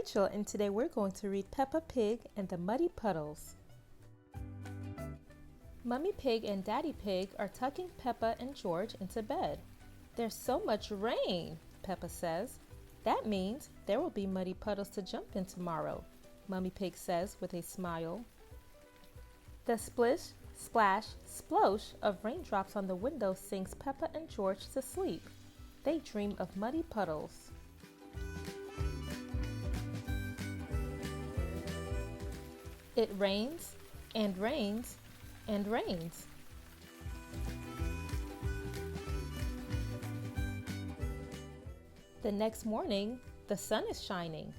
Rachel, and today we're going to read Peppa Pig and the Muddy Puddles. Mummy Pig and Daddy Pig are tucking Peppa and George into bed. There's so much rain, Peppa says. That means there will be muddy puddles to jump in tomorrow, Mummy Pig says with a smile. The splish, splash, splosh of raindrops on the window sings Peppa and George to sleep. They dream of muddy puddles. It rains and rains and rains. The next morning, the sun is shining.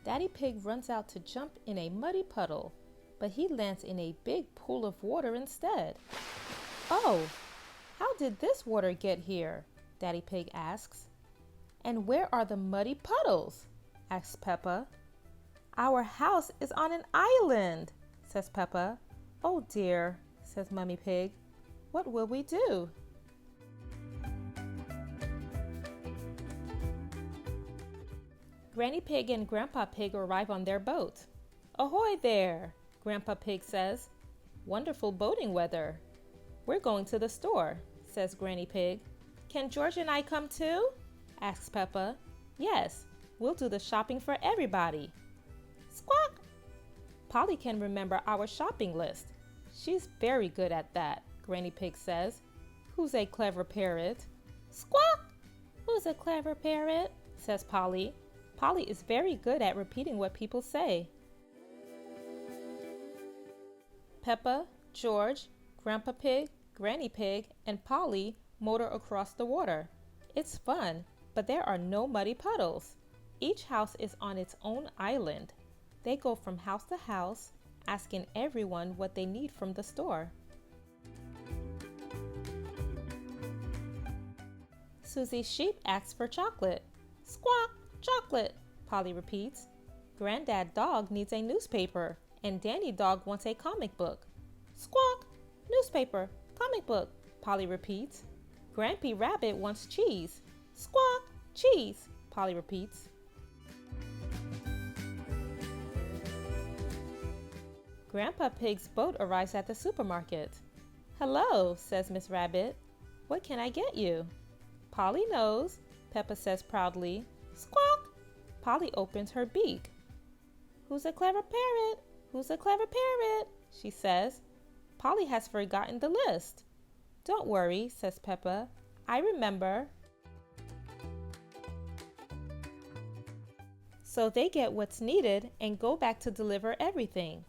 Daddy Pig runs out to jump in a muddy puddle, but he lands in a big pool of water instead. Oh, how did this water get here? Daddy Pig asks. And where are the muddy puddles? Asks Peppa. Our house is on an island, says Peppa. Oh dear, says Mummy Pig. What will we do? Granny Pig and Grandpa Pig arrive on their boat. Ahoy there, Grandpa Pig says. Wonderful boating weather. We're going to the store, says Granny Pig. Can George and I come too? Asks Peppa. Yes, we'll do the shopping for everybody. Squawk! Polly can remember our shopping list. She's very good at that, Granny Pig says. Who's a clever parrot? Squawk! Who's a clever parrot? Says Polly. Polly is very good at repeating what people say. Peppa, George, Grandpa Pig, Granny Pig, and Polly motor across the water. It's fun, but there are no muddy puddles. Each house is on its own island. They go from house to house, asking everyone what they need from the store. Susie Sheep asks for chocolate. Squawk, chocolate, Polly repeats. Granddad Dog needs a newspaper, and Danny Dog wants a comic book. Squawk, newspaper, comic book, Polly repeats. Grampy Rabbit wants cheese. Squawk, cheese, Polly repeats. Grandpa Pig's boat arrives at the supermarket. Hello, says Miss Rabbit. What can I get you? Polly knows, Peppa says proudly. Squawk! Polly opens her beak. Who's a clever parrot? Who's a clever parrot? She says. Polly has forgotten the list. Don't worry, says Peppa. I remember. So they get what's needed and go back to deliver everything.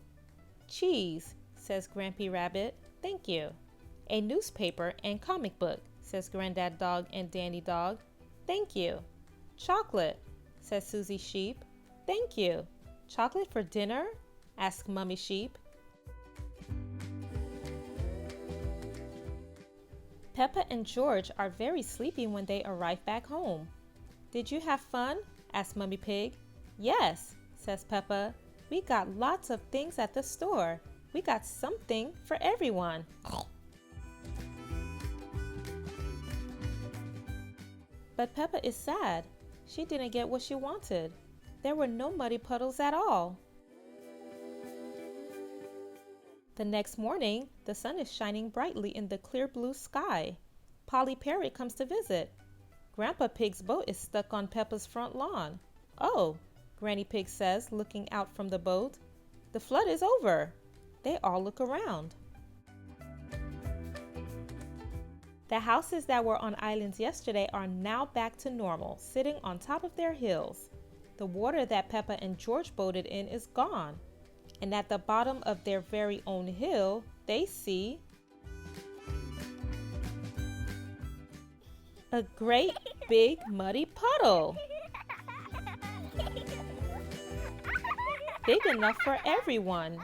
Cheese, says Grampy Rabbit. Thank you. A newspaper and comic book, says Granddad Dog and Danny Dog. Thank you. Chocolate, says Susie Sheep. Thank you. Chocolate for dinner? Asks Mummy Sheep. Peppa and George are very sleepy when they arrive back home. Did you have fun? Asks Mummy Pig. Yes, says Peppa. We got lots of things at the store. We got something for everyone. But Peppa is sad. She didn't get what she wanted. There were no muddy puddles at all. The next morning, the sun is shining brightly in the clear blue sky. Polly Parrot comes to visit. Grandpa Pig's boat is stuck on Peppa's front lawn. Oh, Granny Pig says, looking out from the boat. The flood is over. They all look around. The houses that were on islands yesterday are now back to normal, sitting on top of their hills. The water that Peppa and George boated in is gone. And at the bottom of their very own hill, they see a great big muddy puddle. Big enough for everyone,